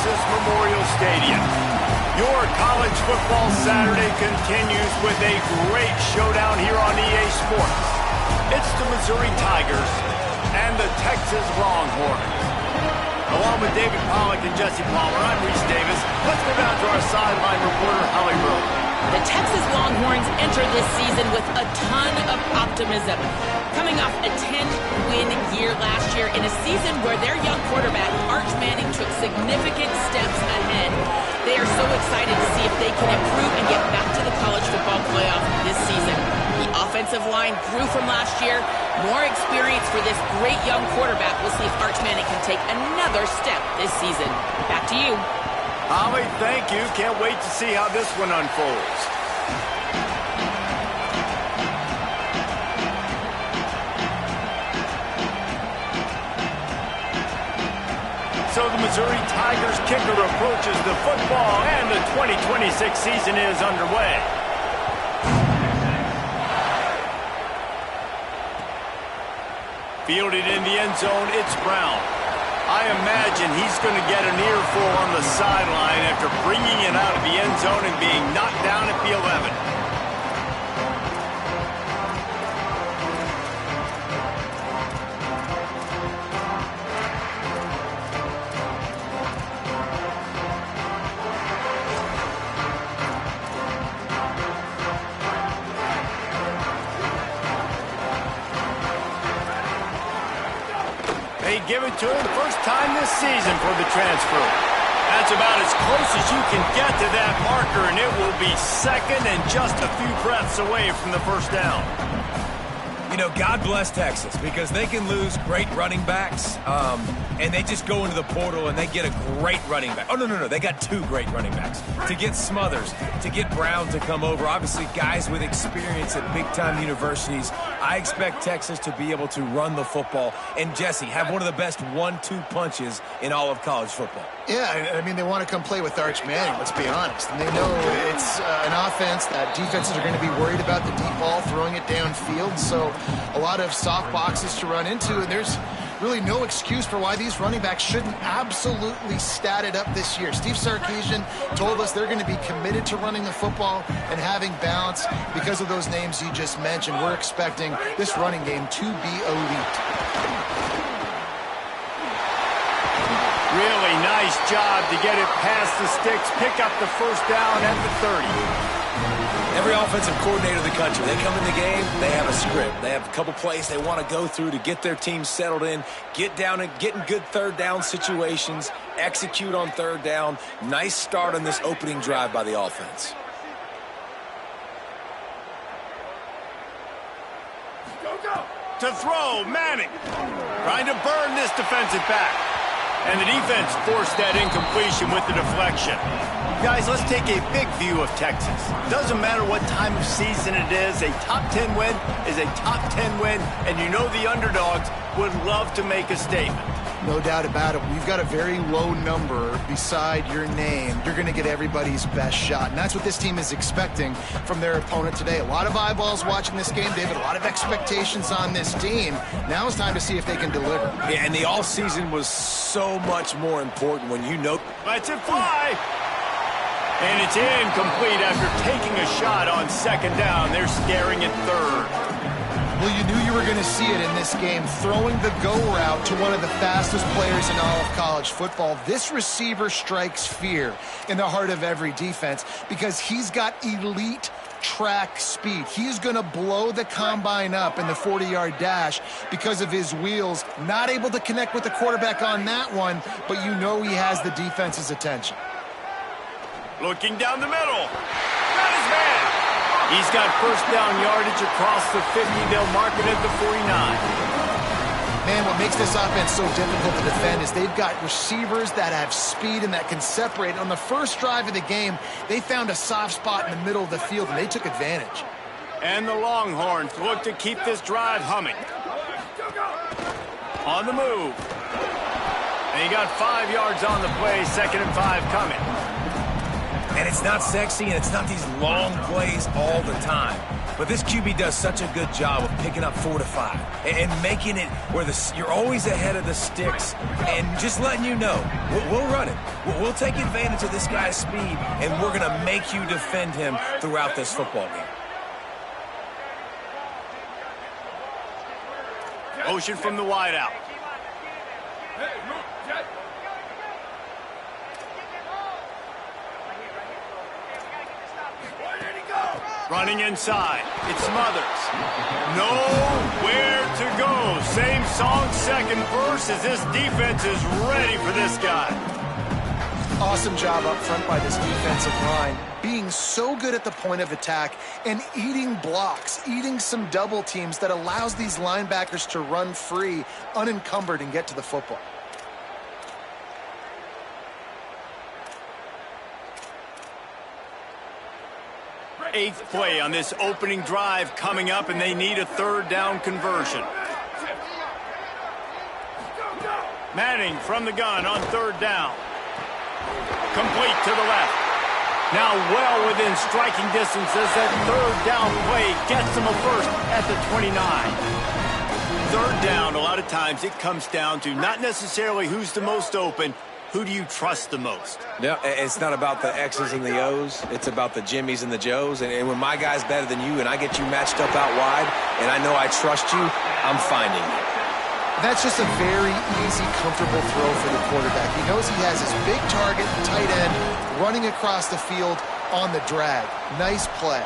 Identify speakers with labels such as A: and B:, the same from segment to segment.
A: Texas Memorial Stadium. Your college football Saturday continues with a great showdown here on EA Sports. It's the Missouri Tigers and the Texas Longhorns. Along with David Pollack and Jesse Palmer, I'm Reese Davis. Let's go down to our sideline reporter, Holly Rowe.
B: The Texas Longhorns entered this season with a ton of optimism. Coming off a 10-win year last year in a season where their young quarterback, Arch Manning, took significant steps ahead. They are so excited to see if they can improve and get back to the college football playoff this season. The offensive line grew from last year. More experience for this great young quarterback. We'll see if Arch Manning can take another step this season. Back to you.
A: Holly, thank you. Can't wait to see how this one unfolds. So the Missouri Tigers kicker approaches the football, and the 2026 season is underway. Fielded in the end zone, it's Brown. I imagine he's going to get an earful on the sideline after bringing it out of the end zone and being knocked down at the 11. They give it to him first time this season for the transfer. That's about as close as you can get to that marker, and it will be second and just a few breaths away from the first down.
C: You know, God bless Texas, because they can lose great running backs, and they just go into the portal and they get a great running back. Oh, no, they got two great running backs. To get Smothers, to get Brown to come over, obviously guys with experience at big-time universities. I expect Texas to be able to run the football and, Jesse, have one of the best 1-2 punches in all of college football.
D: Yeah, I mean, they want to come play with Arch Manning, let's be honest. And they know it's an offense that defenses are going to be worried about the deep ball, throwing it downfield. So a lot of soft boxes to run into, and there's really no excuse for why these running backs shouldn't absolutely stat it up this year. Steve Sarkisian told us they're going to be committed to running the football and having balance because of those names you just mentioned. We're expecting this running game to be elite.
A: Really nice job to get it past the sticks, pick up the first down at the 30.
C: Every offensive coordinator in the country, they come in the game, they have a script. They have a couple plays they want to go through to get their team settled in, get down and get in good third down situations, execute on third down. Nice start on this opening drive by the offense.
A: To throw, Manning trying to burn this defensive back. And the defense forced that incompletion with the deflection. Guys, let's take a big view of Texas. Doesn't matter what time of season it is, a top 10 win is a top 10 win, and you know the underdogs would love to make a statement.
D: No doubt about it. When you've got a very low number beside your name, you're going to get everybody's best shot. And that's what this team is expecting from their opponent today. A lot of eyeballs watching this game, David. A lot of expectations on this team. Now it's time to see if they can deliver.
C: Yeah, and the all-season was so much more important when you know.
A: Let's it fly. And it's incomplete after taking a shot on second down. They're staring at third.
D: Well, you knew you were going to see it in this game, throwing the go route to one of the fastest players in all of college football. This receiver strikes fear in the heart of every defense because he's got elite track speed. He's going to blow the combine up in the 40-yard dash because of his wheels. Not able to connect with the quarterback on that one, but you know he has the defense's attention.
A: Looking down the middle. Got his man. He's got first down yardage across the 50. They'll mark it at the 49.
D: Man, what makes this offense so difficult to defend is they've got receivers that have speed and that can separate. On the first drive of the game, they found a soft spot in the middle of the field, and they took advantage.
A: And the Longhorns look to keep this drive humming. On the move. And he got 5 yards on the play, 2nd and 5 coming.
C: And it's not sexy, and it's not these long plays all the time. But this QB does such a good job of picking up 4 to 5 and making it where you're always ahead of the sticks and just letting you know, we'll run it. We'll take advantage of this guy's speed, and we're going to make you defend him throughout this football game.
A: Motion from the wideout. Running inside. It's Smothers. Nowhere to go. Same song, second verse, as this defense is ready for this guy.
D: Awesome job up front by this defensive line, being so good at the point of attack and eating blocks, eating some double teams that allows these linebackers to run free, unencumbered, and get to the football.
A: Eighth play on this opening drive coming up, and they need a third down conversion. Manning from the gun on third down. Complete to the left. Now well within striking distance as that third down play gets them a first at the 29. Third down, a lot of times it comes down to not necessarily who's the most open, who do you trust the most?
C: Yeah, it's not about the X's and the O's. It's about the Jimmies and the Joes. And when my guy's better than you and I get you matched up out wide and I know I trust you, I'm finding you.
D: That's just a very easy, comfortable throw for the quarterback. He knows he has his big target, tight end, running across the field on the drag. Nice play.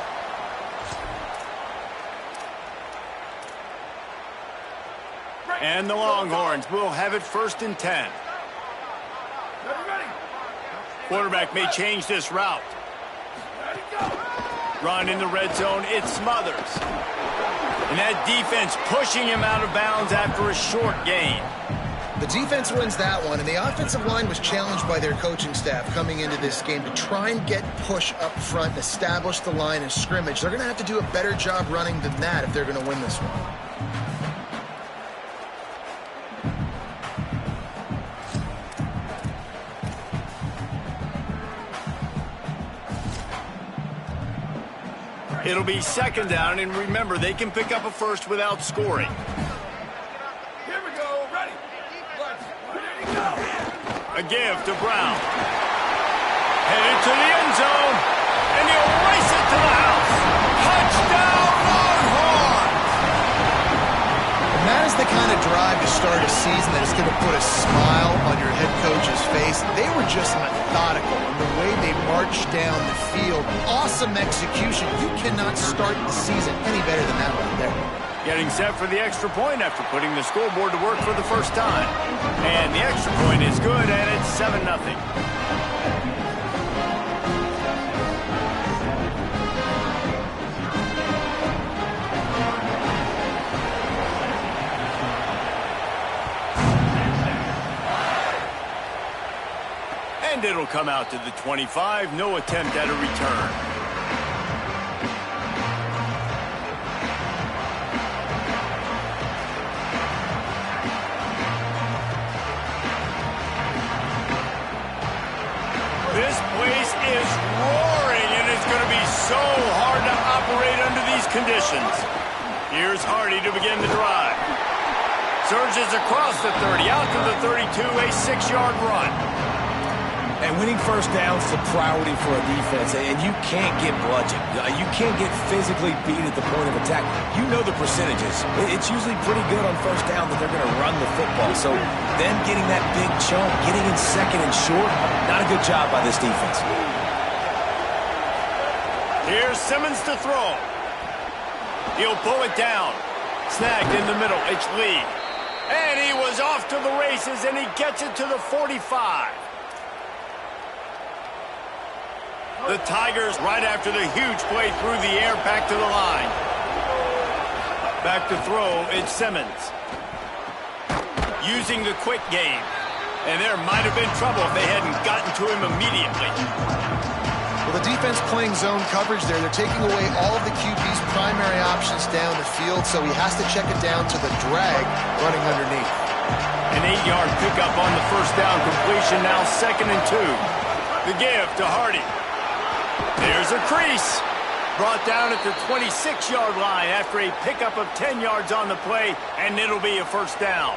A: And the Longhorns will have it 1st and 10. Quarterback may change this route. Run in the red zone, it's Smothers. And that defense pushing him out of bounds after a short gain.
D: The defense wins that one, and the offensive line was challenged by their coaching staff coming into this game to try and get push up front and establish the line of scrimmage. They're going to have to do a better job running than that if they're going to win this one.
A: It'll be 2nd down, and remember, they can pick up a first without scoring.
E: Here we go, ready.
A: A give to Brown. Headed to the end zone, and he'll race it to the house. Touchdown, Longhorns!
D: And that is the kind of drive to start a season that is going to put a smile on your head coach's face. They were just methodical in the way they marched down the field. Awesome execution. You cannot start the season any better than that right there.
A: Getting set for the extra point after putting the scoreboard to work for the first time. And the extra point is good, and it's 7-0. And it'll come out to the 25. No attempt at a return. This place is roaring, and it's going to be so hard to operate under these conditions. Here's Hardy to begin the drive. Surges across the 30, out to the 32, a 6-yard run.
C: And winning first downs is a priority for a defense, and you can't get bludgeoned. You can't get physically beat at the point of attack. You know the percentages. It's usually pretty good on first down that they're going to run the football. So them getting that big chunk, getting in 2nd and short, not a good job by this defense.
A: Here's Simmons to throw. He'll pull it down. Snagged in the middle. It's Lee. And he was off to the races, and he gets it to the 45. The Tigers, right after the huge play through the air, back to the line. Back to throw, it's Simmons. Using the quick game. And there might have been trouble if they hadn't gotten to him immediately.
D: Well, the defense playing zone coverage there. They're taking away all of the QB's primary options down the field, so he has to check it down to the drag running underneath.
A: An 8-yard pickup on the first down completion, now 2nd and 2. The give to Hardy. There's a crease. Brought down at the 26-yard line after a pickup of 10 yards on the play, and it'll be a first down.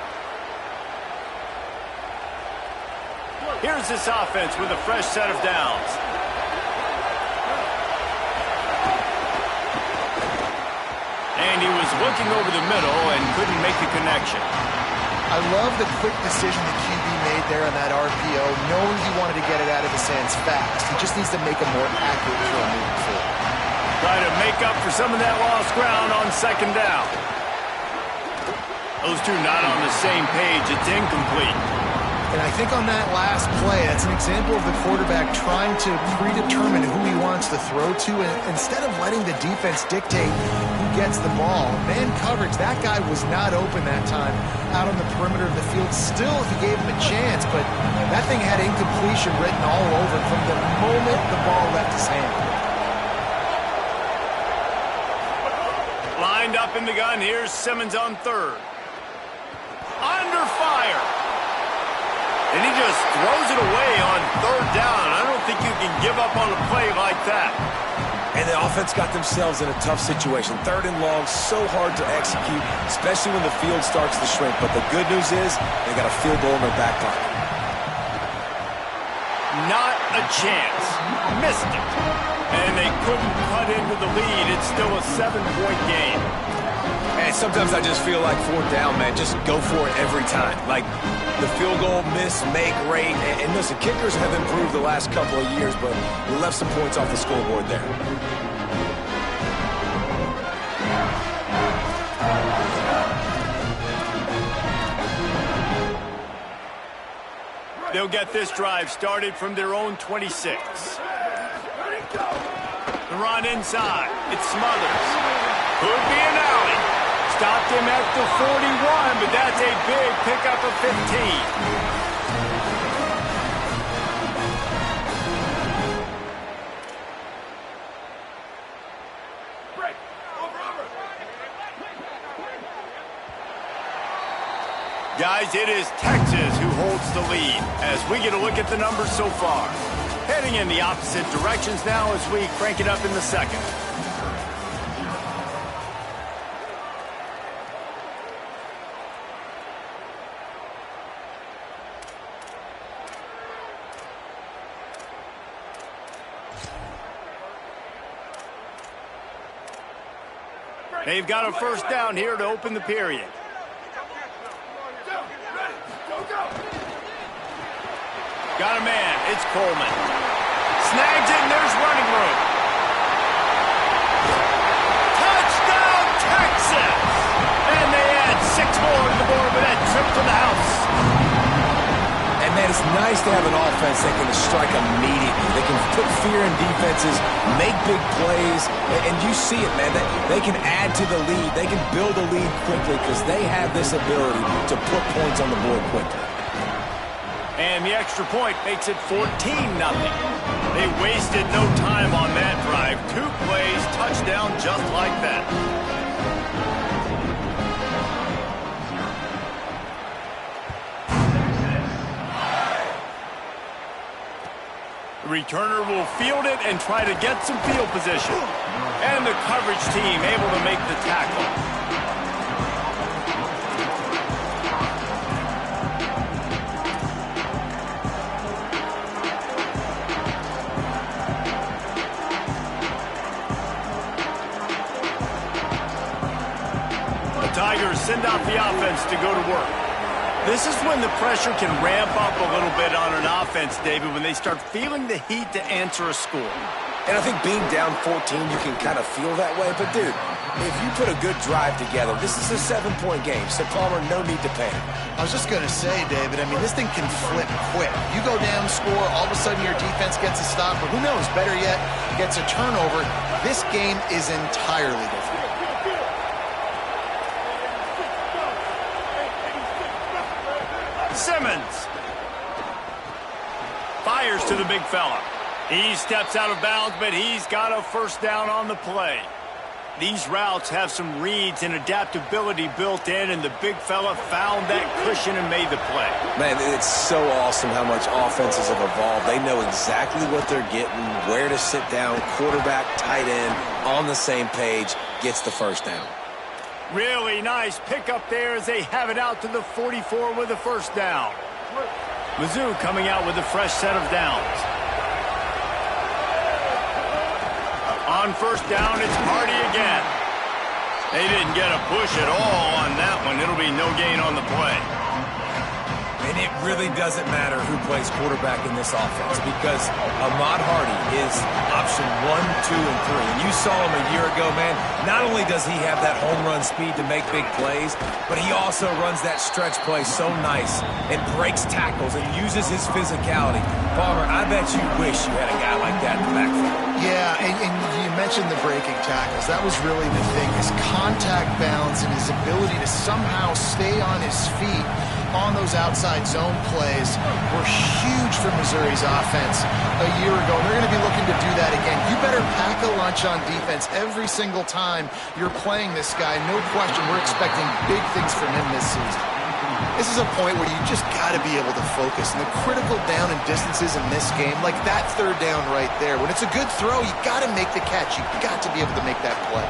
A: Here's this offense with a fresh set of downs. And he was looking over the middle and couldn't make the connection.
D: I love the quick decision the QB made there on that RPO, knowing he wanted to get it out of his hands fast. He just needs to make a more accurate throw moving forward.
A: Try to make up for some of that lost ground on second down. Those two not on the same page. It's incomplete.
D: And I think on that last play, that's an example of the quarterback trying to predetermine who he wants to throw to, and instead of letting the defense dictate who gets the ball. Man coverage, that guy was not open that time out on the perimeter of the field. Still, he gave him a chance, but that thing had incompletion written all over it from the moment the ball left his hand.
A: Lined up in the gun, here's Simmons on third. Under fire. And he just throws it away on third down. I don't think you can give up on a play like that.
C: And the offense got themselves in a tough situation. Third and long, so hard to execute, especially when the field starts to shrink. But the good news is they got a field goal in their back pocket.
A: Not a chance. Missed it. And they couldn't cut into the lead. It's still a 7-point game.
C: Man, sometimes I just feel like fourth down, man. Just go for it every time. Like the field goal, miss, make, rate. And listen, kickers have improved the last couple of years, but we left some points off the scoreboard there.
A: They'll get this drive started from their own 26. The run inside. It's Smothers. Could be an alley. Stopped him at the 41, but that's a big pickup of 15. Guys, it is Texas who holds the lead as we get a look at the numbers so far. Heading in the opposite directions now as we crank it up in the second. They've got a first down here to open the period. Got a man. It's Coleman. Snags it, and there's running room. Touchdown, Texas! And they add 6 more to the board with that trip to the house.
C: And, man, it's nice to have an offense that can strike immediately. They can put fear in defenses, make big plays, and you see it, man. They can add to the lead. They can build a lead quickly because they have this ability to put points on the board quickly.
A: And the extra point makes it 14-0. They wasted no time on that drive. 2 plays, touchdown just like that. The returner will field it and try to get some field position. And the coverage team able to make the tackle. Tigers send out the offense to go to work. This is when the pressure can ramp up a little bit on an offense, David, when they start feeling the heat to answer a score.
C: And I think being down 14, you can kind of feel that way. But, dude, if you put a good drive together, this is a 7-point game. So, Palmer, no need to panic.
D: I was just going to say, David, I mean, this thing can flip quick. You go down, score, all of a sudden your defense gets a stop, or who knows, better yet, gets a turnover. This game is entirely different.
A: Simmons fires to the big fella. He steps out of bounds, but he's got a first down on the play. These routes have some reads and adaptability built in, and the big fella found that cushion and made the play.
C: Man, it's so awesome how much offenses have evolved. They know exactly what they're getting, where to sit down, quarterback, tight end, on the same page, gets the first down.
A: Really nice pickup there as they have it out to the 44 with a first down. Mizzou coming out with a fresh set of downs. On first down, it's Hardy again. They didn't get a push at all on that one. It'll be no gain on the play.
C: And it really doesn't matter who plays quarterback in this offense because Ahmad Hardy is option 1, 2, and 3. And you saw him a year ago, man. Not only does he have that home run speed to make big plays, but he also runs that stretch play so nice and breaks tackles and uses his physicality. Palmer, I bet you wish you had a guy like that in the backfield.
D: Yeah, and you mentioned the breaking tackles. That was really the thing. His contact balance and his ability to somehow stay on his feet on those outside zone plays were huge for Missouri's offense a year ago. And they're going to be looking to do that again. You better pack a lunch on defense every single time you're playing this guy. No question, we're expecting big things from him this season. This is a point where you just got to be able to focus. And the critical down and distances in this game, like that third down right there, when it's a good throw, you got to make the catch. You got to be able to make that play.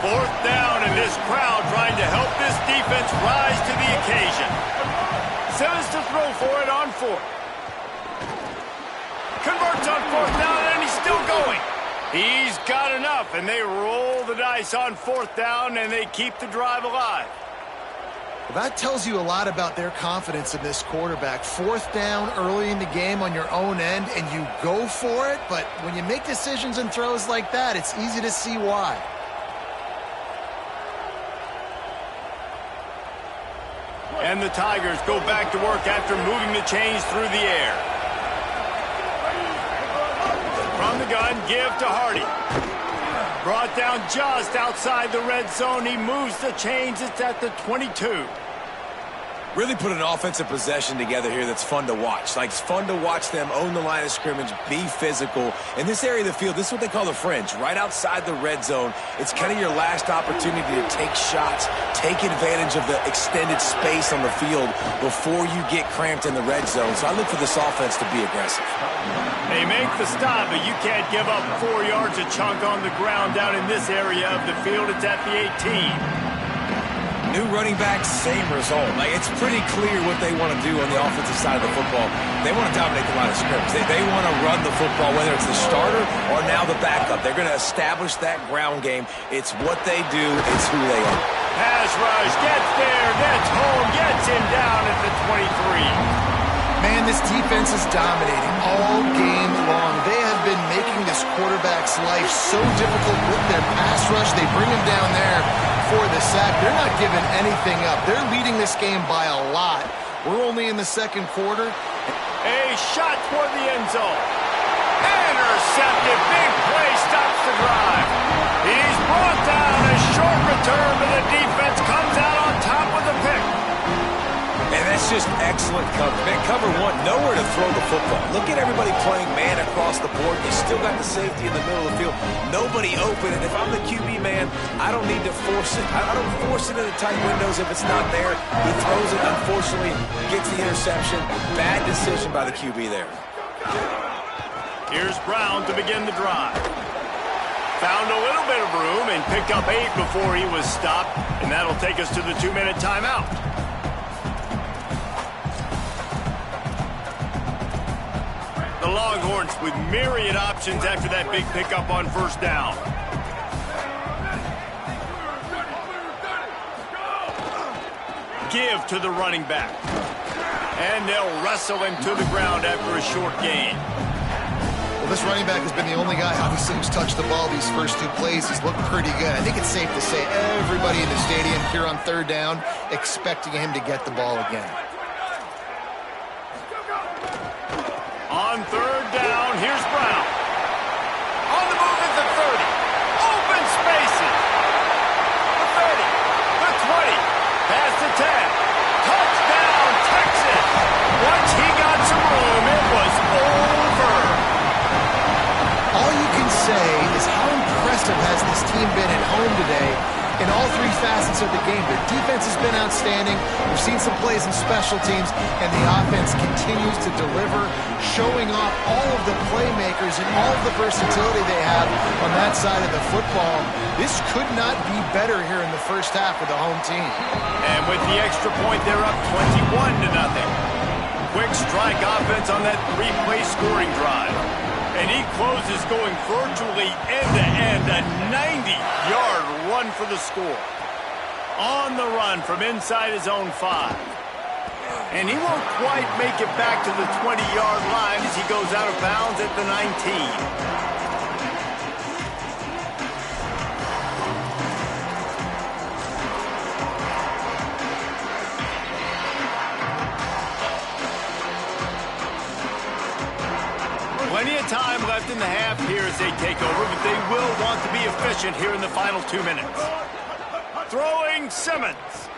A: Fourth down, and this crowd trying to help this defense rise to the occasion. Simmons to throw for it on fourth. Converts on fourth down, and he's still going. He's got enough, and they roll the dice on fourth down, and they keep the drive alive.
D: Well, that tells you a lot about their confidence in this quarterback. Fourth down early in the game on your own end, and you go for it, but when you make decisions and throws like that, it's easy to see why.
A: And the Tigers go back to work after moving the chains through the air. From the gun, give to Hardy. Brought down just outside the red zone. He moves the chains. It's at the 22.
C: Really put an offensive possession together here that's fun to watch. Like, it's fun to watch them own the line of scrimmage, be physical. In this area of the field, this is what they call the fringe, right outside the red zone. It's kind of your last opportunity to take shots, take advantage of the extended space on the field before you get cramped in the red zone. So I look for this offense to be aggressive.
A: They make the stop, but you can't give up 4 yards a chunk on the ground down in this area of the field. It's at the 18.
C: New running back, same result. Like, it's pretty clear what they want to do on the offensive side of the football. They want to dominate the line of scrimmage. They want to run the football, whether it's the starter or now the backup. They're going to establish that ground game. It's what they do. It's who they are.
A: Pass rush, gets there, gets home, gets him down at the 23.
D: Man, this defense is dominating all game long. They have been making this quarterback's life so difficult with their pass rush. They bring him down there for the sack. They're not giving anything up. They're leading this game by a lot. We're only in the second quarter.
A: A shot toward the end zone. Intercepted. Big play stops the drive. He's brought down. A short return, but the defense comes out on top with the pick.
C: And that's just excellent cover. Man, cover one, nowhere to throw the football. Look at everybody playing man across the board. You still got the safety in the middle of the field. Nobody open. And if I'm the QB man, I don't need to force it. I don't force it into tight windows if it's not there. He throws it, unfortunately, gets the interception. Bad decision by the QB there.
A: Here's Brown to begin the drive. Found a little bit of room and picked up 8 before he was stopped. And that'll take us to the 2-minute timeout. The Longhorns with myriad options after that big pickup on first down. Give to the running back. And they'll wrestle him to the ground after a short gain.
D: Well, this running back has been the only guy, obviously, who's touched the ball these first 2 plays. He's looked pretty good. I think it's safe to say everybody in the stadium here on third down expecting him to get the ball again.
A: On third down, here's Brown. On the move at the 30. Open spaces. The 30. The 20. Past the 10. Touchdown, Texas.
D: facets of the game. Their defense has been outstanding. We've seen some plays in special teams, and the offense continues to deliver, showing off all of the playmakers and all of the versatility they have on that side of the football. This could not be better here in the first half with the home team.
A: And with the extra point, they're up 21-0. Quick strike offense on that three-play scoring drive. And he closes going virtually end-to-end, a 90-yard run for the score. On the run from inside his own 5. And he won't quite make it back to the 20-yard line as he goes out of bounds at the 19. Plenty of time left in the half here as they take over, but they will want to be efficient here in the final 2 minutes. Throwing Simmons.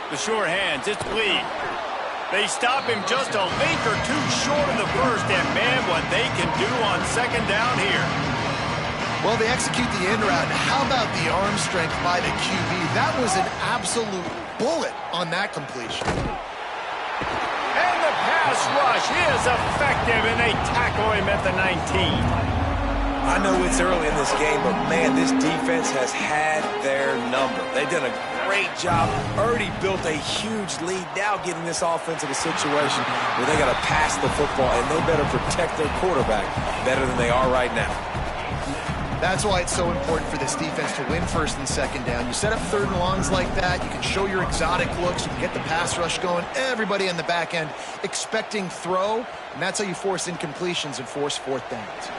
A: The sure hands, it's Lee. They stop him just a link or two short of the first, and man, what they can do on second down here.
D: Well, they execute the end route. How about the arm strength by the QB? That was an absolute bullet on that completion.
A: And the pass rush is effective, and they tackle him at the 19.
C: I know it's early in this game, but man, this defense has had their number. They've done a great job, already built a huge lead, now getting this offense in a situation where they got to pass the football, and they better protect their quarterback better than they are right now.
D: That's why it's so important for this defense to win first and second down. You set up third and longs like that, you can show your exotic looks, you can get the pass rush going, everybody on the back end expecting throw, and that's how you force incompletions and force fourth downs.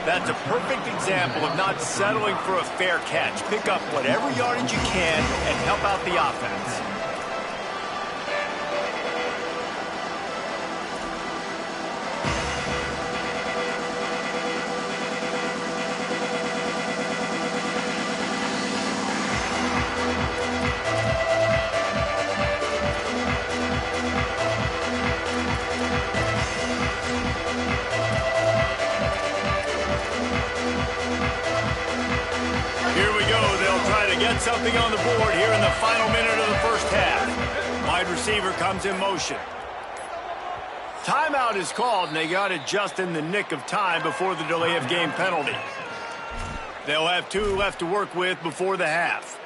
A: That's a perfect example of not settling for a fair catch. Pick up whatever yardage you can and help out the offense. Something on the board here in the final minute of the first half. Wide receiver comes in motion. Timeout is called, and they got it just in the nick of time before the delay of game penalty. They'll have 2 left to work with before the half.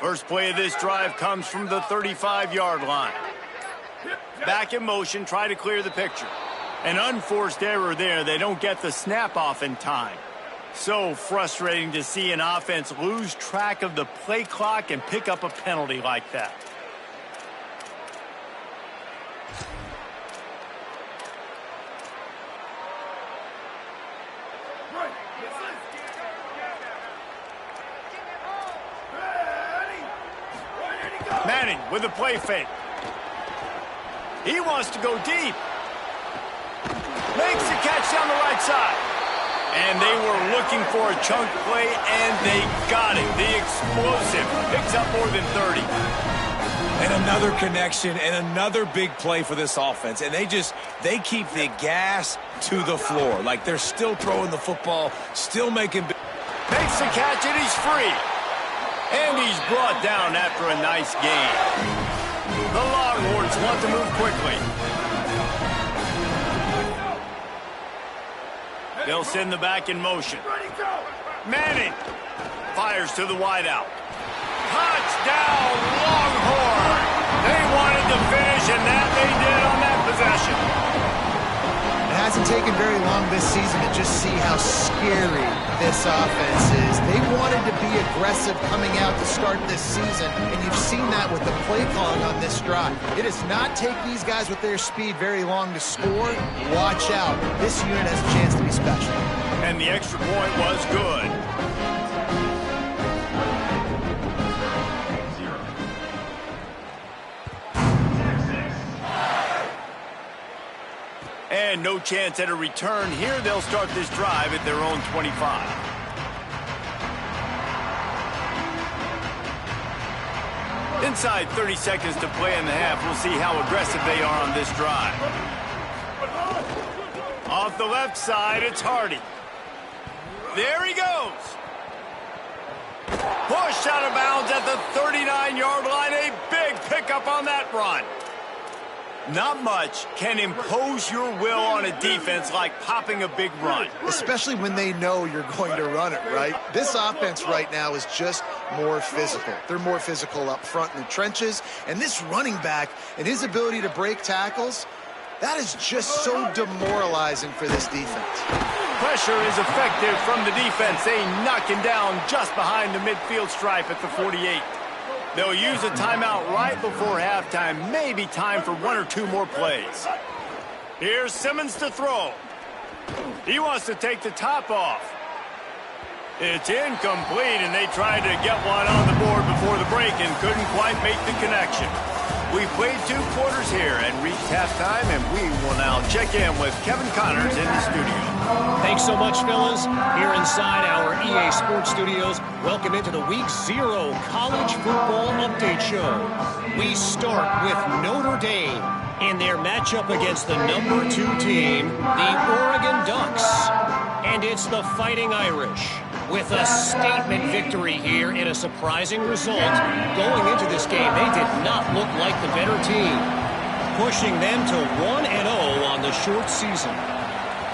A: First play of this drive comes from the 35-yard line. Back in motion, try to clear the picture. An unforced error there. They don't get the snap off in time. So frustrating to see an offense lose track of the play clock and pick up a penalty like that. Manning with a play fake. He wants to go deep. Makes the catch down the right side. And they were looking for a chunk play, and they got it. The explosive picks up more than 30.
C: And another connection and another big play for this offense. And they keep the gas to the floor. Like they're still throwing the football, still making...
A: Makes the catch, and he's free. And he's brought down after a nice gain. The Longhorns want to move quickly. They'll send the back in motion. Manning fires to the wideout. Touchdown, Longhorn! They wanted to finish, and that they did on that possession.
D: It hasn't taken very long this season to just see how scary this offense is. They wanted to be aggressive coming out to start this season, and you've seen that with the play calling on this drive. It does not take these guys with their speed very long to score. Watch out. This unit has a chance to be special.
A: And the extra point was good. And no chance at a return here. They'll start this drive at their own 25. Inside 30 seconds to play in the half. We'll see how aggressive they are on this drive. Off the left side, it's Hardy. There he goes. Pushed out of bounds at the 39-yard line. A big pickup on that run. Not much can impose your will on a defense like popping a big run.
D: Especially when they know you're going to run it, right? This offense right now is just more physical. They're more physical up front in the trenches. And this running back and his ability to break tackles, that is just so demoralizing for this defense.
A: Pressure is effective from the defense. They knock him down just behind the midfield stripe at the 48. They'll use a timeout right before halftime. Maybe time for one or two more plays. Here's Simmons to throw. He wants to take the top off. It's incomplete, and they tried to get one on the board before the break and couldn't quite make the connection. We played 2 quarters here and reached halftime, and we will now check in with Kevin Connors in the studio.
F: Thanks so much, fellas. Here inside our EA Sports Studios, welcome into the Week 0 College Football Update Show. We start with Notre Dame in their matchup against the number 2 team, the Oregon Ducks. And it's the Fighting Irish with a statement victory here in a surprising result. Going into this game, they did not look like the better team, pushing them to 1-0 on the short season.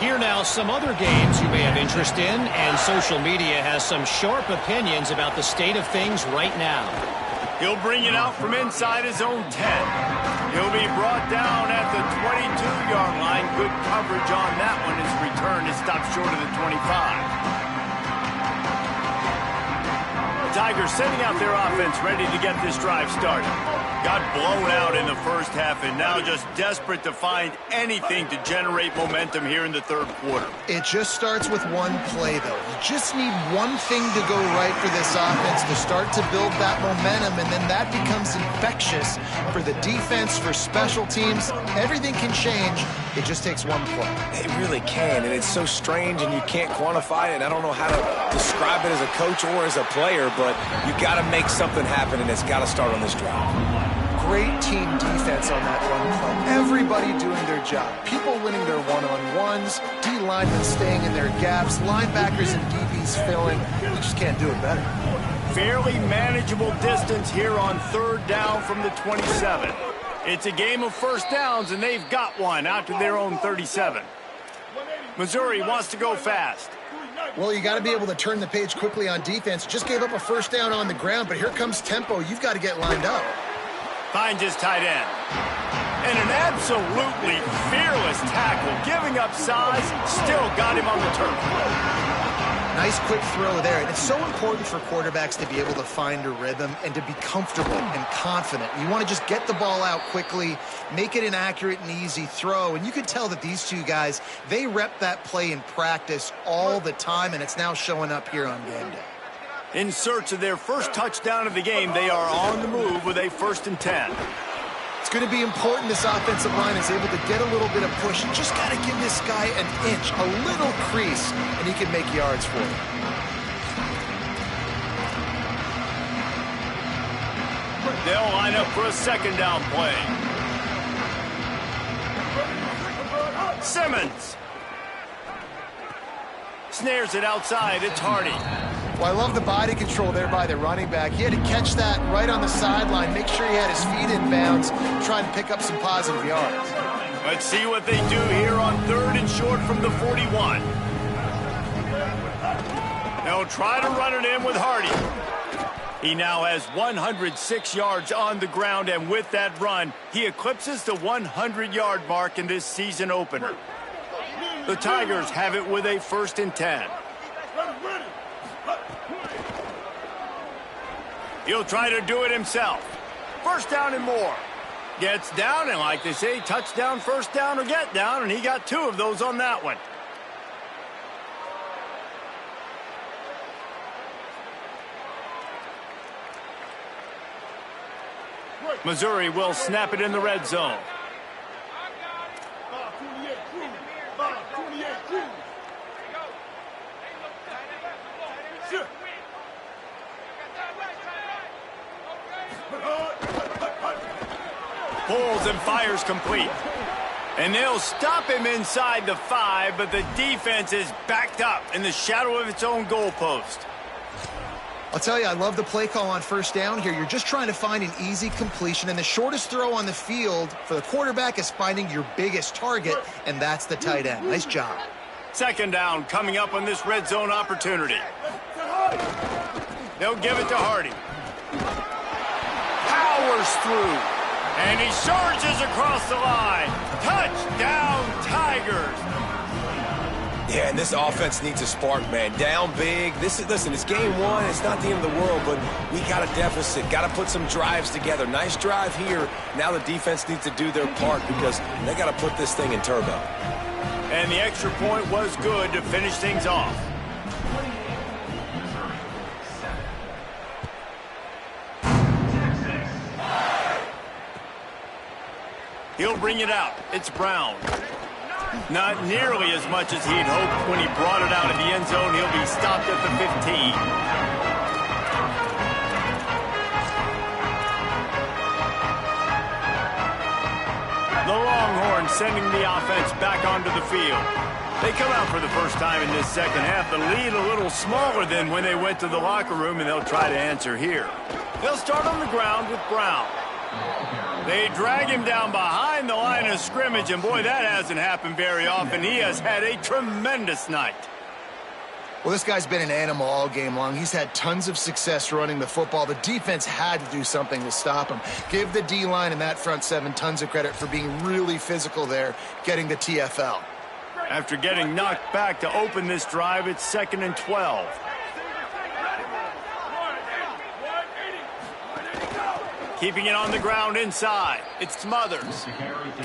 F: Here now, some other games you may have interest in, and social media has some sharp opinions about the state of things right now.
A: He'll bring it out from inside his own 10. He'll be brought down at the 22-yard line. Good coverage on that one. His return is stopped short of the 25. Tigers sending out their offense ready to get this drive started. Got blown out in the first half and now just desperate to find anything to generate momentum here in the third quarter.
D: It just starts with one play, though. You just need one thing to go right for this offense to start to build that momentum, and then that becomes infectious for the defense, for special teams. Everything can change. It just takes one play.
C: It really can, and it's so strange, and you can't quantify it. I don't know how to describe it as a coach or as a player, but you got to make something happen, and it's got to start on this drive.
D: Great team defense on that run play. Everybody doing their job. People winning their one-on-ones, D linemen staying in their gaps, linebackers and DBs filling. You just can't do it better.
A: Fairly manageable distance here on third down from the 27. It's a game of first downs, and they've got one out to their own 37. Missouri wants to go fast.
D: Well, you got to be able to turn the page quickly on defense. Just gave up a first down on the ground, but here comes tempo. You've got to get lined up.
A: Finds his tight end. And an absolutely fearless tackle, giving up size, still got him on the turf.
D: Nice quick throw there. And it's so important for quarterbacks to be able to find a rhythm and to be comfortable and confident. You want to just get the ball out quickly, make it an accurate and easy throw. And you can tell that these two guys, they rep that play in practice all the time, and it's now showing up here on game day.
A: In search of their first touchdown of the game, they are on the move with a 1st and 10.
D: It's going to be important this offensive line is able to get a little bit of push. You just got to give this guy an inch, a little crease, and he can make yards for you.
A: They'll line up for a second down play. Simmons. Snares it outside. It's Hardy.
D: Well, I love the body control there by the running back. He had to catch that right on the sideline, make sure he had his feet in bounds, try to pick up some positive yards.
A: Let's see what they do here on 3rd and short from the 41. They'll try to run it in with Hardy. He now has 106 yards on the ground, and with that run, he eclipses the 100-yard mark in this season opener. The Tigers have it with a 1st and 10. He'll try to do it himself. First down and more. Gets down, and like they say, touchdown, first down, or get down, and he got 2 of those on that one. Missouri will snap it in the red zone. Pulls and fires complete. And they'll stop him inside the 5, but the defense is backed up in the shadow of its own goalpost.
D: I'll tell you, I love the play call on first down here. You're just trying to find an easy completion, and the shortest throw on the field for the quarterback is finding your biggest target, and that's the tight end. Nice job.
A: Second down coming up on this red zone opportunity. They'll give it to Hardy. Powers through. And he surges across the line. Touchdown, Tigers.
C: Yeah, and this offense needs a spark, man. Down big. Listen, it's game one. It's not the end of the world, but we got a deficit. Got to put some drives together. Nice drive here. Now the defense needs to do their part because they got to put this thing in turbo.
A: And the extra point was good to finish things off. He'll bring it out. It's Brown. Not nearly as much as he'd hoped when he brought it out of the end zone. He'll be stopped at the 15. The Longhorns sending the offense back onto the field. They come out for the first time in this second half. The lead a little smaller than when they went to the locker room, and they'll try to answer here. They'll start on the ground with Brown. They drag him down behind the line of scrimmage, and boy, that hasn't happened very often. He has had a tremendous night.
D: Well, this guy's been an animal all game long. He's had tons of success running the football. The defense had to do something to stop him. Give the D-line and that front seven tons of credit for being really physical there, getting the TFL.
A: After getting knocked back to open this drive, it's 2nd and 12. Keeping it on the ground inside. It's Smothers.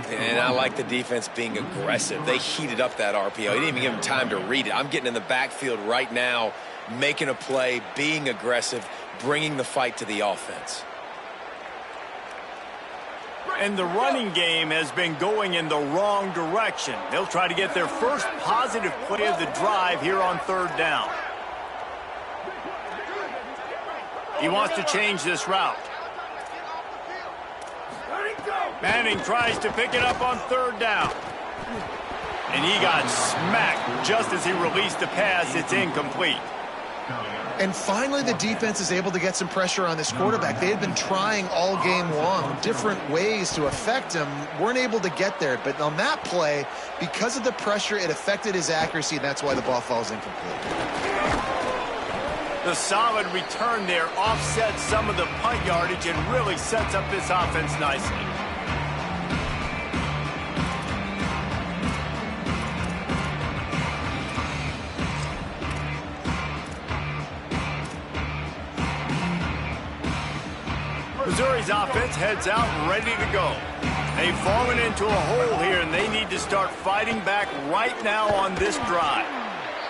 C: And I like the defense being aggressive. They heated up that RPO. He didn't even give him time to read it. I'm getting in the backfield right now, making a play, being aggressive, bringing the fight to the offense.
A: And the running game has been going in the wrong direction. They'll try to get their first positive play of the drive here on 3rd down. He wants to change this route. Manning tries to pick it up on 3rd down. And he got smacked just as he released the pass. It's incomplete.
D: And finally, the defense is able to get some pressure on this quarterback. They had been trying all game long different ways to affect him. Weren't able to get there. But on that play, because of the pressure, it affected his accuracy, and that's why the ball falls incomplete.
A: The solid return there offsets some of the punt yardage and really sets up this offense nicely. Missouri's offense heads out ready to go. They've fallen into a hole here, and they need to start fighting back right now on this drive.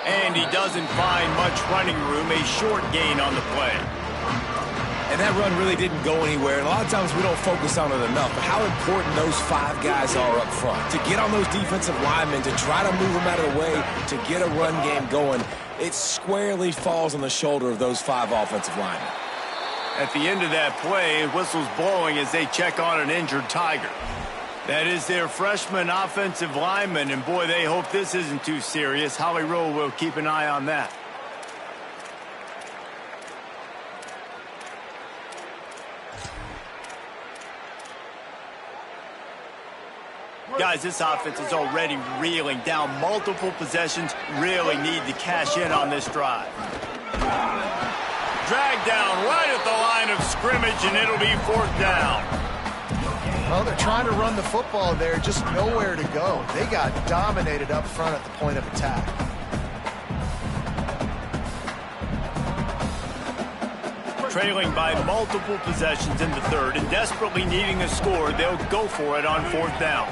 A: And he doesn't find much running room, a short gain on the play.
C: And that run really didn't go anywhere. And a lot of times we don't focus on it enough. But how important those 5 guys are up front. To get on those defensive linemen, to try to move them out of the way, to get a run game going, it squarely falls on the shoulder of those 5 offensive linemen.
A: At the end of that play, whistle's blowing as they check on an injured Tiger. That is their freshman offensive lineman, and boy, they hope this isn't too serious. Holly Rowe will keep an eye on that. Guys, this offense is already reeling down multiple possessions. Really need to cash in on this drive. Dragged down right at the line of scrimmage, and it'll be 4th down.
D: Well, they're trying to run the football there, just nowhere to go. They got dominated up front at the point of attack.
A: Trailing by multiple possessions in the 3rd and desperately needing a score, they'll go for it on 4th down.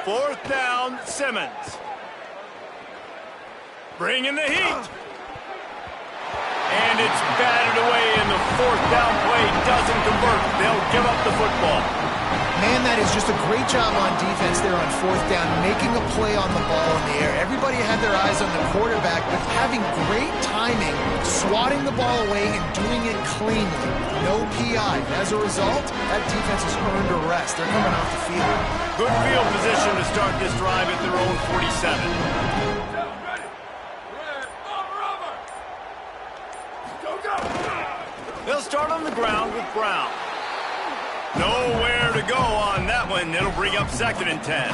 A: 4th down, Simmons. Bringing the heat. And it's batted away, and the 4th down play doesn't convert. They'll give up the football.
D: Man, that is just a great job on defense there on fourth down, making a play on the ball in the air. Everybody had their eyes on the quarterback, but having great timing, swatting the ball away and doing it cleanly. No PI. As a result, that defense has earned a rest. They're coming off the field.
A: Good field position to start this drive at their own 47. They'll start on the ground with Brown. Nowhere to go on that one. It'll bring up 2nd and 10.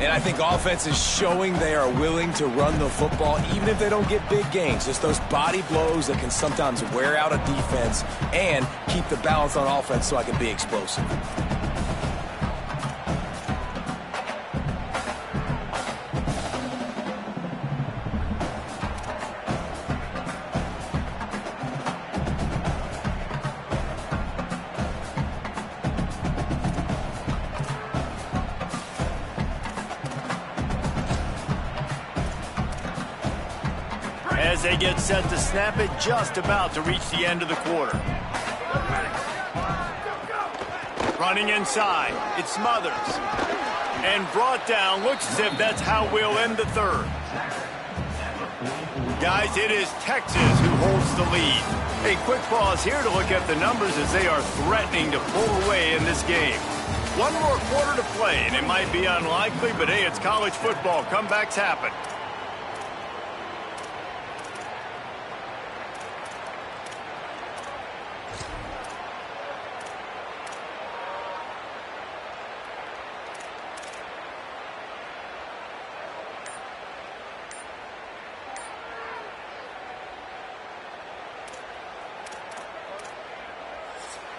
C: And I think offense is showing they are willing to run the football, even if they don't get big gains. Just those body blows that can sometimes wear out a defense and keep the balance on offense so I can be explosive.
A: As they get set to snap it, just about to reach the end of the quarter. Running inside, it's Smothers. And brought down, looks as if that's how we'll end the third. Guys, it is Texas who holds the lead. A quick pause here to look at the numbers as they are threatening to pull away in this game. One more quarter to play, and it might be unlikely, but hey, it's college football. Comebacks happen.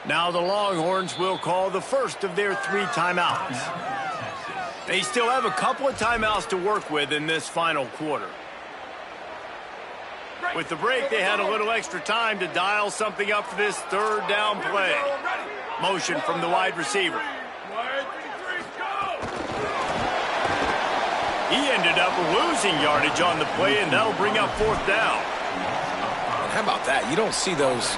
A: Now the Longhorns will call the first of their 3 timeouts. They still have a couple of timeouts to work with in this final quarter. With the break, they had a little extra time to dial something up for this 3rd down play. Motion from the wide receiver. He ended up losing yardage on the play, and that'll bring up 4th down.
C: And how about that? You don't see those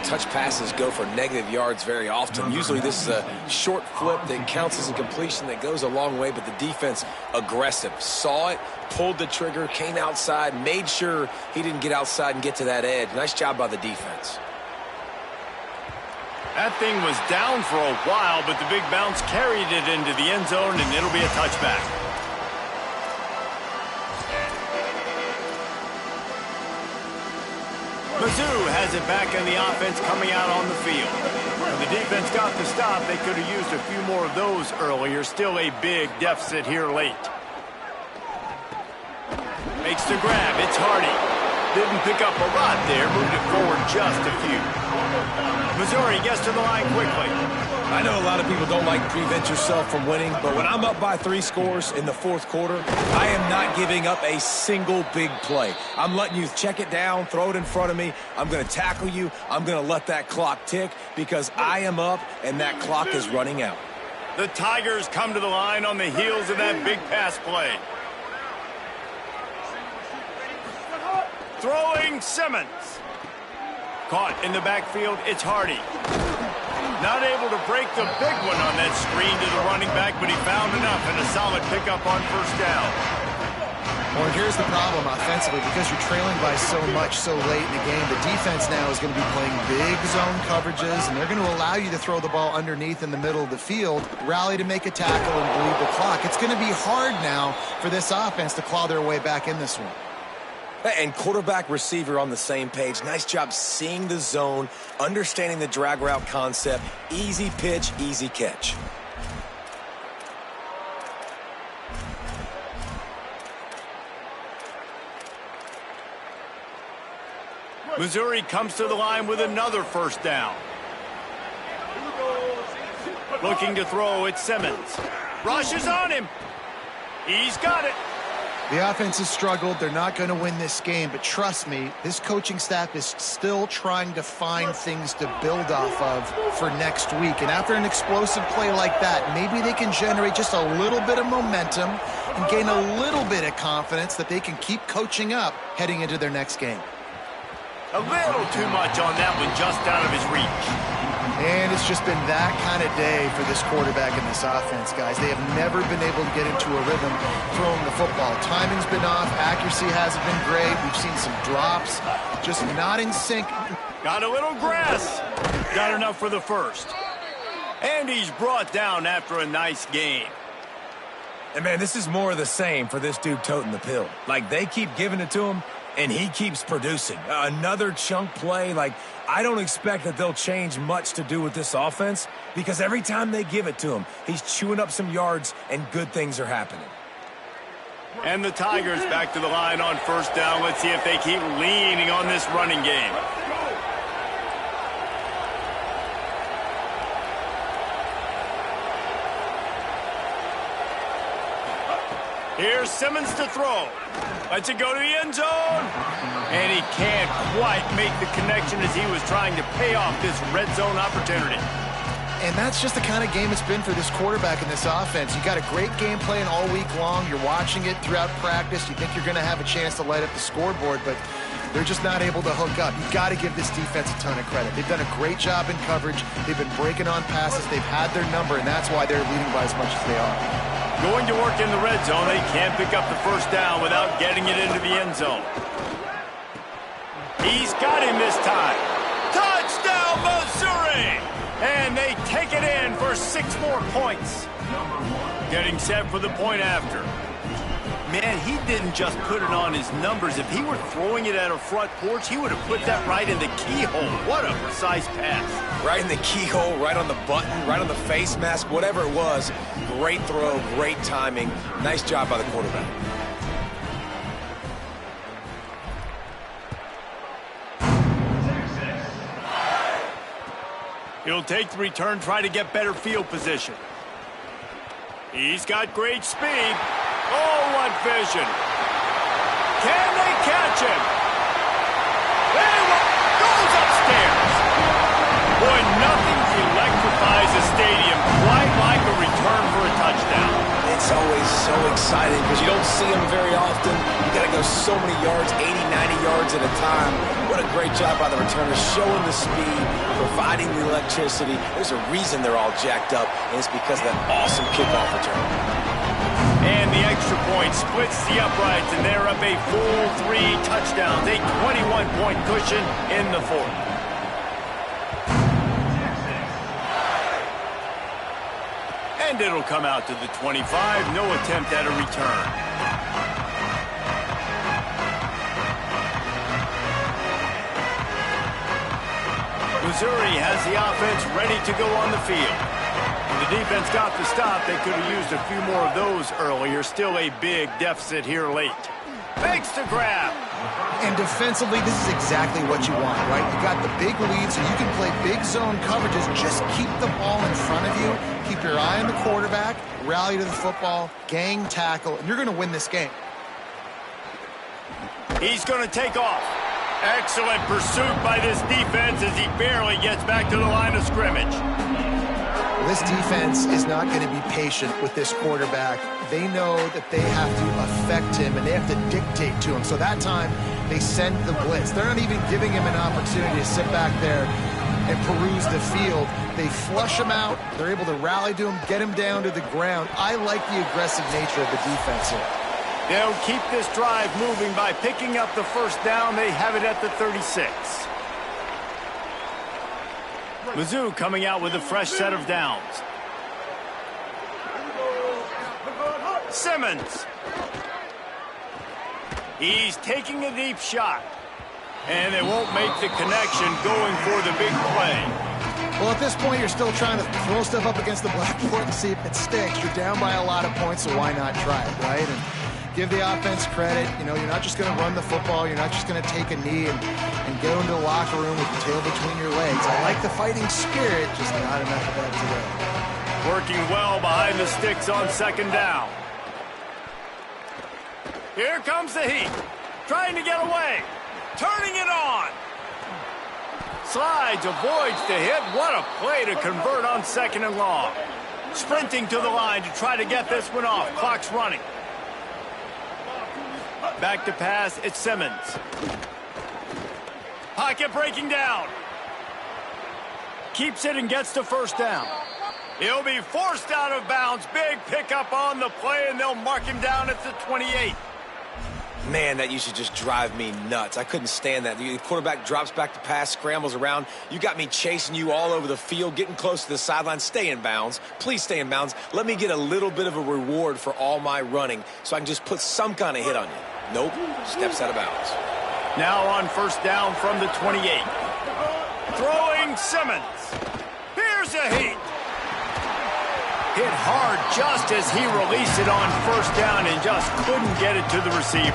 C: touch passes go for negative yards very often. Usually this is a short flip that counts as a completion that goes a long way, but the defense aggressive. Saw it, pulled the trigger, came outside, made sure he didn't get outside and get to that edge. Nice job by the defense.
A: That thing was down for a while, but the big bounce carried it into the end zone, and it'll be a touchback. Mizzou has it back in the offense coming out on the field. When the defense got the stop, they could have used a few more of those earlier. Still a big deficit here late. Makes the grab. It's Hardy. Didn't pick up a lot there. Moved it forward just a few. Missouri gets to the line quickly.
C: I know a lot of people don't like to prevent yourself from winning, but when I'm up by 3 scores in the 4th quarter, I am not giving up a single big play. I'm letting you check it down, throw it in front of me. I'm going to tackle you. I'm going to let that clock tick because I am up and that clock is running out.
A: The Tigers come to the line on the heels of that big pass play. Throwing Simmons. Caught in the backfield, it's Hardy. Not able to break the big one on that screen to the running back, but he found enough and a solid pickup on 1st down.
D: Well, here's the problem offensively. Because you're trailing by so much so late in the game, the defense now is going to be playing big zone coverages, and they're going to allow you to throw the ball underneath in the middle of the field, rally to make a tackle, and bleed the clock. It's going to be hard now for this offense to claw their way back in this one.
C: And quarterback, receiver on the same page. Nice job seeing the zone, understanding the drag route concept. Easy pitch, easy catch.
A: Missouri comes to the line with another 1st down. Looking to throw, it's Simmons. Rushes on him. He's got it.
D: The offense has struggled. They're not going to win this game, but trust me, this coaching staff is still trying to find things to build off of for next week. And after an explosive play like that, maybe they can generate just a little bit of momentum and gain a little bit of confidence that they can keep coaching up heading into their next game.
A: A little too much on that one, just out of his reach.
D: And it's just been that kind of day for this quarterback and this offense, guys. They have never been able to get into a rhythm throwing the football. Timing's been off. Accuracy hasn't been great. We've seen some drops. Just not in sync.
A: Got a little grass. Got enough for the first. And he's brought down after a nice game.
C: And, man, this is more of the same for this dude toting the pill. Like, they keep giving it to him, and he keeps producing. Another chunk play. Like, I don't expect that they'll change much to do with this offense because every time they give it to him, he's chewing up some yards and good things are happening.
A: And the Tigers back to the line on first down. Let's see if they keep leaning on this running game. Here's Simmons to throw. Lets it go to the end zone. And he can't quite make the connection as he was trying to pay off this red zone opportunity.
D: And that's just the kind of game it's been for this quarterback in this offense. You got a great game plan all week long. You're watching it throughout practice. You think you're going to have a chance to light up the scoreboard, but they're just not able to hook up. You've got to give this defense a ton of credit. They've done a great job in coverage. They've been breaking on passes. They've had their number, and that's why they're leading by as much as they are.
A: Going to work in the red zone. They can't pick up the first down without getting it into the end zone. He's got him this time. Touchdown, Missouri! And they take it in for 6 more points. Getting set for the point after. Man, he didn't just put it on his numbers. If he were throwing it at a front porch, he would have put that right in the keyhole. What a precise pass.
C: Right in the keyhole, right on the button, right on the face mask, whatever it was. Great throw, great timing. Nice job by the quarterback.
A: He'll take the return, try to get better field position. He's got great speed. Oh, what vision. Can they catch him? Goes upstairs. Boy, nothing electrifies a stadium quite like a return for a touchdown.
C: It's always so exciting because you don't see them very often. You got to go so many yards, 80, 90 yards at a time. What a great job by the returner, showing the speed, providing the electricity. There's a reason they're all jacked up, and it's because of that awesome kickoff return.
A: And the extra point splits the uprights, and they're up a full 3 touchdowns, a 21-point cushion in the fourth. And it'll come out to the 25. No attempt at a return. Missouri has the offense ready to go on the field. When the defense got the stop, they could have used a few more of those earlier. Still a big deficit here late. Fakes to grab.
D: And defensively, this is exactly what you want, right? You got the big lead, so you can play big zone coverages. Just keep the ball in front of you. Keep your eye on the quarterback. Rally to the football. Gang tackle. And you're going to win this game.
A: He's going to take off. Excellent pursuit by this defense as he barely gets back to the line of scrimmage.
D: This defense is not going to be patient with this quarterback. They know that they have to affect him, and they have to dictate to him. So that time, they send the blitz. They're not even giving him an opportunity to sit back there and peruse the field. They flush him out. They're able to rally to him, get him down to the ground. I like the aggressive nature of the defense here.
A: They'll keep this drive moving by picking up the first down. They have it at the 36. Mizzou coming out with a fresh set of downs. Simmons. He's taking a deep shot. And they won't make the connection going for the big play.
D: Well, at this point, you're still trying to throw stuff up against the blackboard and see if it sticks. You're down by a lot of points, so why not try it, right? And give the offense credit. You know, you're not just going to run the football. You're not just going to take a knee and go into the locker room with the tail between your legs. I like the fighting spirit, just not enough of that today.
A: Working well behind the sticks on second down. Here comes the heat. Trying to get away. Turning it on. Slides, avoids the hit. What a play to convert on second and long. Sprinting to the line to try to get this one off. Clock's running. Back to pass, it's Simmons. Pocket breaking down. keeps it and gets the first down. He'll be forced out of bounds. Big pickup on the play, and they'll mark him down at the 28.
C: Man, that used to just drive me nuts. I couldn't stand that. The quarterback drops back to pass, scrambles around. You got me chasing you all over the field, getting close to the sideline. Stay in bounds. Please stay in bounds. Let me get a little bit of a reward for all my running so I can just put some kind of hit on you. Nope. Steps out of bounds.
A: Now on first down from the 28. Throwing Simmons. Here's a heat. Hit hard just as he released it on first down and just couldn't get it to the receiver.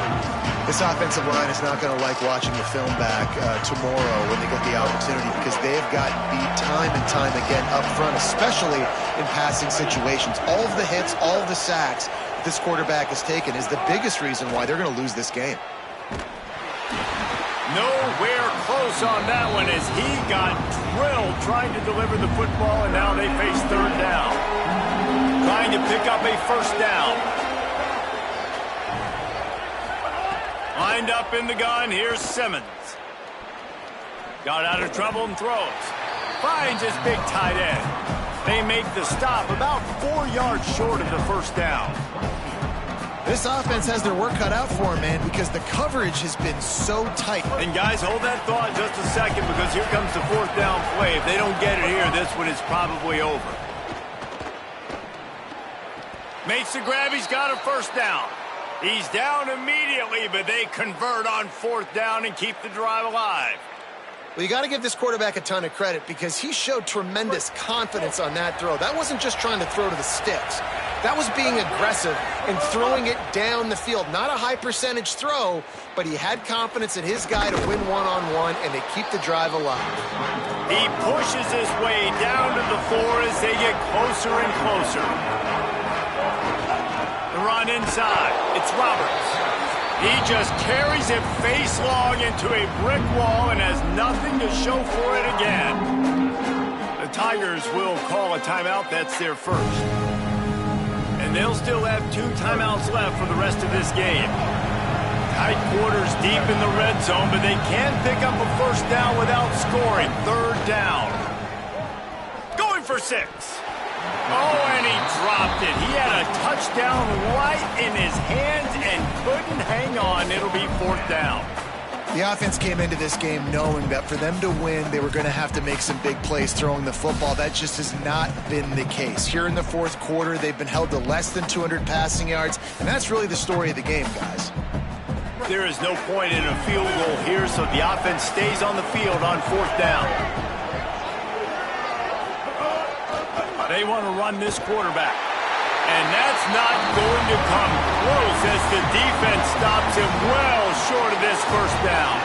D: This offensive line is not going to like watching the film back tomorrow when they get the opportunity, because they have got beat time and time again up front, especially in passing situations. All of the hits, all of the sacks that this quarterback has taken is the biggest reason why they're going to lose this game.
A: Nowhere close on that one as he got drilled trying to deliver the football, and now they face third down. Trying to pick up a first down. Lined up in the gun, here's Simmons. Got out of trouble and throws. Finds his big tight end. They make the stop about 4 yards short of the first down.
D: This offense has their work cut out for them, man, because the coverage has been so tight.
A: And guys, hold that thought just a second, because here comes the fourth down play. If they don't get it here, this one is probably over. Makes the grab, he's got a first down. He's down immediately, but they convert on fourth down and keep the drive alive.
D: Well, you got to give this quarterback a ton of credit, because he showed tremendous confidence on that throw. That wasn't just trying to throw to the sticks. That was being aggressive and throwing it down the field. Not a high percentage throw, but he had confidence in his guy to win one-on-one, and they keep the drive alive.
A: He pushes his way down to the floor as they get closer and closer. The run inside. It's Roberts. He just carries it face long into a brick wall and has nothing to show for it again. The Tigers will call a timeout. That's their first. And they'll still have 2 timeouts left for the rest of this game. Tight quarters deep in the red zone, but they can pick up a first down without scoring. Third down. Going for 6. Oh, and he dropped it. He had a touchdown right in his hands and couldn't hang on. It'll be fourth down.
D: The offense came into this game knowing that for them to win, they were going to have to make some big plays throwing the football. That just has not been the case. Here in the fourth quarter, they've been held to less than 200 passing yards, and that's really the story of the game, guys.
A: There is no point in a field goal here, so the offense stays on the field on fourth down. They want to run this quarterback. And that's not going to come close as the defense stops him well short of this first down.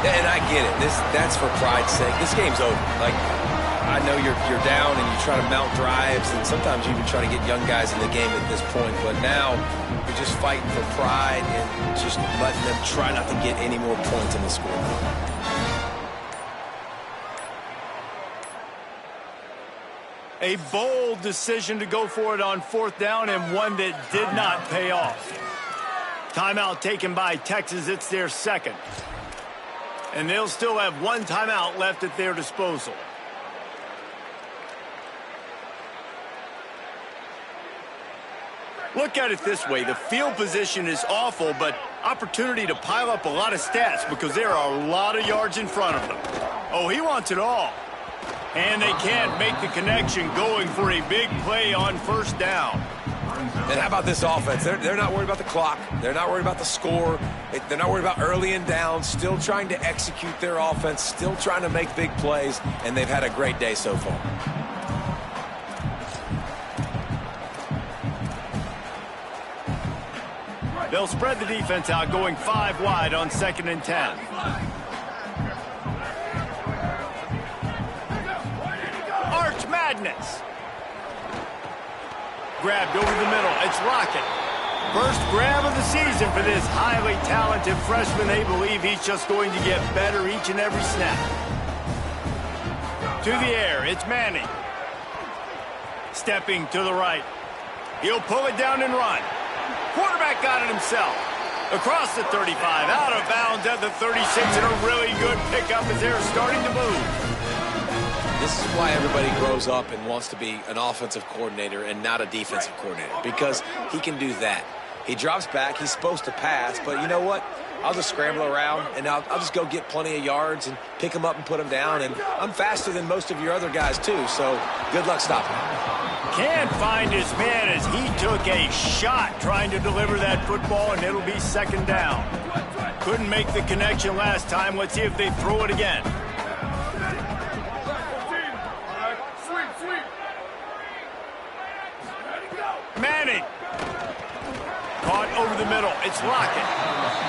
C: And I get it. That's for pride's sake. This game's over. Like, I know you're down and you try to mount drives, and sometimes you even try to get young guys in the game at this point. But now you're just fighting for pride and just letting them try not to get any more points in the scoreboard.
A: A bold decision to go for it on fourth down, and one that did not pay off. Timeout taken by Texas. It's their second. And they'll still have 1 timeout left at their disposal. Look at it this way. The field position is awful, but opportunity to pile up a lot of stats because there are a lot of yards in front of them. Oh, he wants it all. And they can't make the connection, going for a big play on first down.
C: And how about this offense? They're not worried about the clock. They're not worried about the score. They're not worried about early and down. Still trying to execute their offense. Still trying to make big plays. And they've had a great day so far.
A: They'll spread the defense out, going 5 wide on 2nd and 10. Arch Madness. Grabbed over the middle. It's Rocket. First grab of the season for this highly talented freshman. They believe he's just going to get better each and every snap. To the air, it's Manning. Stepping to the right. He'll pull it down and run. Quarterback got it himself. Across the 35, out of bounds at the 36, and a really good pickup as they're starting to move.
C: This is why everybody grows up and wants to be an offensive coordinator and not a defensive coordinator, because he can do that. He drops back. He's supposed to pass, but you know what? I'll just scramble around, and I'll just go get plenty of yards and pick them up and put them down, and I'm faster than most of your other guys, too, so good luck stopping him.
A: Can't find his man as he took a shot trying to deliver that football, and it'll be second down. Couldn't make the connection last time. Let's see if they throw it again. Manning. Caught over the middle. It's Lockett.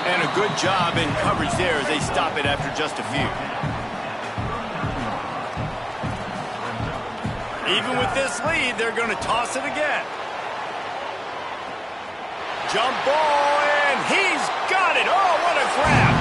A: And a good job in coverage there as they stop it after just a few. Even with this lead, they're going to toss it again. Jump ball, and he's got it. Oh, what a grab.